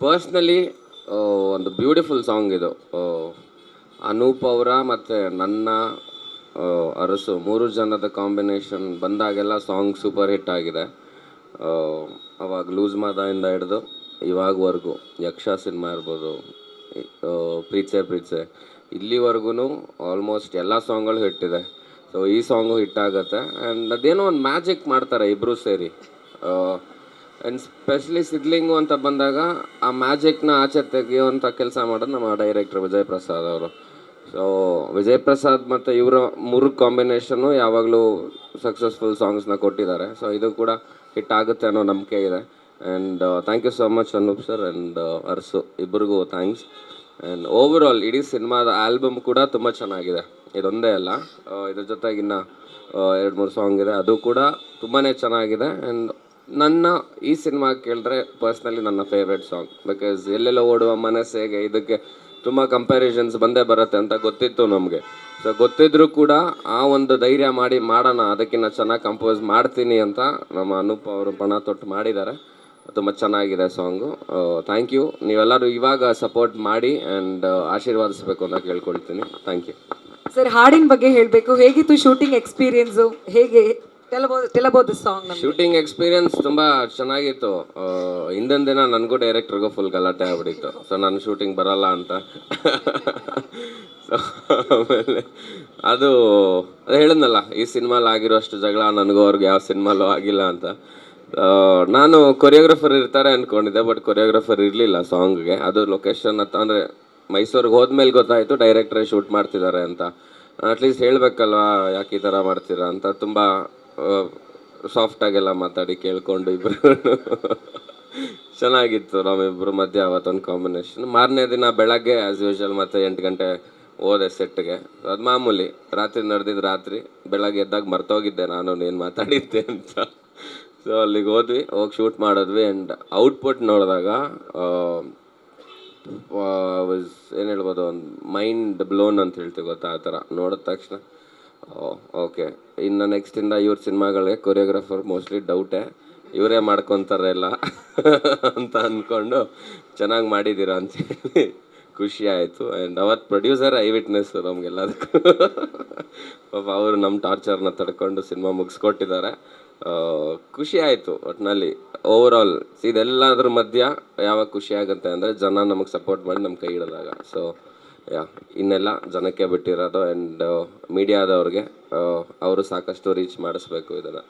Personally ಒಂದು beautiful song ಇದು. ಅನೂಪ್ ಅವರ ಮತ್ತು ನನ್ನ ಅರಸು ಮೂರು ಜನದ ಕಾಂಬಿನೇಷನ್ ಬಂದಾಗೆಲ್ಲ ಸಾಂಗ್ ಸೂಪರ್ ಹಿಟ್ ಆಗಿದೆ. ಅವಾಗ ಲೂಸ್ ಮಾದಾಯಿಂದ ಹಿಡಿದು ಇವಾಗವರೆಗೂ ಯಕ್ಷ ಸಿನಿಮಾ ಇರ್ಬೋದು, ಪ್ರೀತ್ಸೆ ಪ್ರೀತ್ಸೆ ಇಲ್ಲಿವರೆಗೂ ಆಲ್ಮೋಸ್ಟ್ ಎಲ್ಲ ಸಾಂಗ್ಗಳು ಹಿಟ್ಟಿದೆ. ಸೊ ಈ ಸಾಂಗು ಹಿಟ್ಟಾಗತ್ತೆ ಆ್ಯಂಡ್ ಅದೇನೋ ಒಂದು ಮ್ಯಾಜಿಕ್ ಮಾಡ್ತಾರೆ ಇಬ್ಬರು ಸೇರಿ. ಆ್ಯಂಡ್ ಸ್ಪೆಷಲಿ ಸಿದ್ಲಿಂಗು ಅಂತ ಬಂದಾಗ ಆ ಮ್ಯಾಜಿಕ್ನ ಆಚೆ ತೆಗೆಯುವಂಥ ಕೆಲಸ ಮಾಡೋದು ನಮ್ಮ ಡೈರೆಕ್ಟರ್ ವಿಜಯ್ ಪ್ರಸಾದ್ ಅವರು. ಸೊ ವಿಜಯ್ ಪ್ರಸಾದ್ ಮತ್ತು ಇವರ ಮೂರು ಕಾಂಬಿನೇಷನ್ನು ಯಾವಾಗಲೂ ಸಕ್ಸಸ್ಫುಲ್ ಸಾಂಗ್ಸ್ನ ಕೊಟ್ಟಿದ್ದಾರೆ. ಸೊ ಇದು ಕೂಡ ಹಿಟ್ ಆಗುತ್ತೆ ಅನ್ನೋ ನಂಬಿಕೆ ಇದೆ. And thank you so much Anoop sir and Arsu ಇಬ್ಬರಿಗೂ ಥ್ಯಾಂಕ್ಸ್. ಆ್ಯಂಡ್ ಓವರ್ ಆಲ್ ಇಡೀ ಸಿನಿಮಾದ ಆಲ್ಬಮ್ ಕೂಡ ತುಂಬ ಚೆನ್ನಾಗಿದೆ. ಇದೊಂದೇ ಅಲ್ಲ, ಇದ್ರ ಜೊತೆಗಿನ್ನ 2-3 ಸಾಂಗ್ ಇದೆ, ಅದು ಕೂಡ ತುಂಬಾ ಚೆನ್ನಾಗಿದೆ. ಆ್ಯಂಡ್ ನನ್ನ ಈ ಸಿನಿಮಾ ಕೇಳಿದ್ರೆ ಪರ್ಸ್ನಲಿ ನನ್ನ ಫೇವ್ರೆಟ್ ಸಾಂಗ್. ಬಿಕಾಸ್ ಎಲ್ಲೆಲ್ಲೋ ಓಡುವ ಮನಸ್ಸಿಗೆ ಇದಕ್ಕೆ ತುಂಬ ಕಂಪ್ಯಾರಿಸನ್ಸ್ ಬಂದೇ ಬರುತ್ತೆ ಅಂತ ಗೊತ್ತಿತ್ತು ನಮಗೆ. ಸೊ ಗೊತ್ತಿದ್ರೂ ಕೂಡ ಆ ಒಂದು ಧೈರ್ಯ ಮಾಡಿ ಮಾಡೋಣ, ಅದಕ್ಕಿಂತ ಚೆನ್ನಾಗಿ ಕಂಪೋಸ್ ಮಾಡ್ತೀನಿ ಅಂತ ನಮ್ಮ ಅನೂಪ್ ಅವರು ಪಣ ತೊಟ್ಟು ಮಾಡಿದ್ದಾರೆ. ತುಂಬ ಚೆನ್ನಾಗಿದೆ ಸಾಂಗು. Thank you. ನೀವೆಲ್ಲರೂ ಇವಾಗ ಸಪೋರ್ಟ್ ಮಾಡಿ ಆ್ಯಂಡ್ ಆಶೀರ್ವಾದಿಸಬೇಕು ಅಂತ ಕೇಳ್ಕೊಳ್ತೀನಿ. Thank you sir. ಹಾಡಿನ ಬಗ್ಗೆ ಹೇಳಬೇಕು, ಹೇಗಿತ್ತು ಶೂಟಿಂಗ್ ಎಕ್ಸ್ಪೀರಿಯನ್ಸು, ಹೇಗೆ ತೆಲಬಹುದು ಸಾಂಗ್? ಶೂಟಿಂಗ್ ಎಕ್ಸ್ಪೀರಿಯನ್ಸ್ ತುಂಬ ಚೆನ್ನಾಗಿತ್ತು. ಹಿಂದಿನ ದಿನ ನನಗೂ ಡೈರೆಕ್ಟ್ರಿಗೂ ಫುಲ್ ಗಲಾಟೆ ಆಗ್ಬಿಟ್ಟಿತ್ತು. ಸೊ ನಾನು ಶೂಟಿಂಗ್ ಬರಲ್ಲ ಅಂತ. ಸೊ ಆಮೇಲೆ ಅದು ಹೇಳಿದ್ನಲ್ಲ, ಈ ಸಿನಿಮಾಲಿ ಆಗಿರೋಷ್ಟು ಜಗಳ ನನಗೂ ಅವ್ರಿಗೆ ಯಾವ ಸಿನಿಮಾಲೂ ಆಗಿಲ್ಲ ಅಂತ. ನಾನು ಕೊರಿಯೋಗ್ರಫರ್ ಇರ್ತಾರೆ ಅಂದ್ಕೊಂಡಿದ್ದೆ, ಬಟ್ ಕೊರಿಯೋಗ್ರಫರ್ ಇರಲಿಲ್ಲ ಸಾಂಗ್ಗೆ. ಅದು ಲೊಕೇಶನ್ ಅಂತ ಅಂದರೆ ಮೈಸೂರಿಗೆ ಹೋದ್ಮೇಲೆ ಗೊತ್ತಾಯಿತು ಡೈರೆಕ್ಟ್ರೇ ಶೂಟ್ ಮಾಡ್ತಿದ್ದಾರೆ ಅಂತ. ಅಟ್ಲೀಸ್ಟ್ ಹೇಳಬೇಕಲ್ವಾ, ಯಾಕೆ ಈ ಥರ ಮಾಡ್ತೀರಾ ಅಂತ ತುಂಬ ಸಾಫ್ಟಾಗೆಲ್ಲ ಮಾತಾಡಿ ಕೇಳಿಕೊಂಡು ಇಬ್ಬರು ಚೆನ್ನಾಗಿತ್ತು. ನಮ್ಮಿಬ್ಬರು ಮಧ್ಯೆ ಅವತ್ತೊಂದು ಕಾಂಬಿನೇಷನ್. ಮಾರನೇ ದಿನ ಬೆಳಗ್ಗೆ ಆ್ಯಸ್ ಯೂಶಲ್ ಮತ್ತೆ 8 ಗಂಟೆ ಹೋದೆ ಸೆಟ್ಗೆ. ಅದು ಮಾಮೂಲಿ, ರಾತ್ರಿ ನಡೆದಿದ್ದು ರಾತ್ರಿ, ಬೆಳಗ್ಗೆ ಎದ್ದಾಗ ಮರ್ತೋಗಿದ್ದೆ ನಾನು ಏನು ಮಾತಾಡಿದ್ದೆ ಅಂತ. ಸೊ ಅಲ್ಲಿಗೆ ಹೋಗಿ ಶೂಟ್ ಮಾಡಿದ್ವಿ. ಆ್ಯಂಡ್ ಔಟ್ಪುಟ್ ನೋಡಿದಾಗ ಏನು ಹೇಳ್ಬೋದು, ಒಂದು ಮೈಂಡ್ ಬ್ಲೋನ್ ಅಂತ ಹೇಳ್ತೀವಿ ಗೊತ್ತಾ, ಆ ಥರ ನೋಡಿದ ತಕ್ಷಣ ಓಕೆ, ಇನ್ನು ನೆಕ್ಸ್ಟಿಂದ ಇವ್ರ ಸಿನಿಮಾಗಳಿಗೆ ಕೊರಿಯೋಗ್ರಾಫರ್ ಮೋಸ್ಟ್ಲಿ ಡೌಟೇ, ಇವರೇ ಮಾಡ್ಕೊತಾರೆ ಎಲ್ಲ ಅಂತ ಅಂದ್ಕೊಂಡು ಚೆನ್ನಾಗಿ ಮಾಡಿದ್ದೀರಾ ಅಂತೇಳಿ ಖುಷಿ ಆಯಿತು. ಆ್ಯಂಡ್ ಅವತ್ತು ಪ್ರೊಡ್ಯೂಸರ್ ಐ ವಿಟ್ನೆಸ್ಸು ನಮಗೆಲ್ಲದಕ್ಕೂ. ಪಾಪ ಅವರು ನಮ್ಮ ಟಾರ್ಚರ್ನ ತಡ್ಕೊಂಡು ಸಿನಿಮಾ ಮುಗಿಸ್ಕೊಟ್ಟಿದ್ದಾರೆ. ಖುಷಿ ಆಯಿತು ಒಟ್ಟಿನಲ್ಲಿ. ಓವರ್ ಆಲ್ ಇದೆಲ್ಲದ್ರ ಮಧ್ಯ ಯಾವಾಗ ಖುಷಿ ಆಗುತ್ತೆ ಅಂದರೆ ಜನ ನಮಗೆ ಸಪೋರ್ಟ್ ಮಾಡಿ ನಮ್ಮ ಕೈ ಹಿಡಿದಾಗ. ಸೊ ಇನ್ನೆಲ್ಲ ಜನಕ್ಕೆ ಬಿಟ್ಟಿರೋದು. ಆ್ಯಂಡ್ ಮೀಡಿಯಾದವ್ರಿಗೆ ಅವರು ಸಾಕಷ್ಟು ರೀಚ್ ಮಾಡಿಸ್ಬೇಕು ಇದನ್ನು.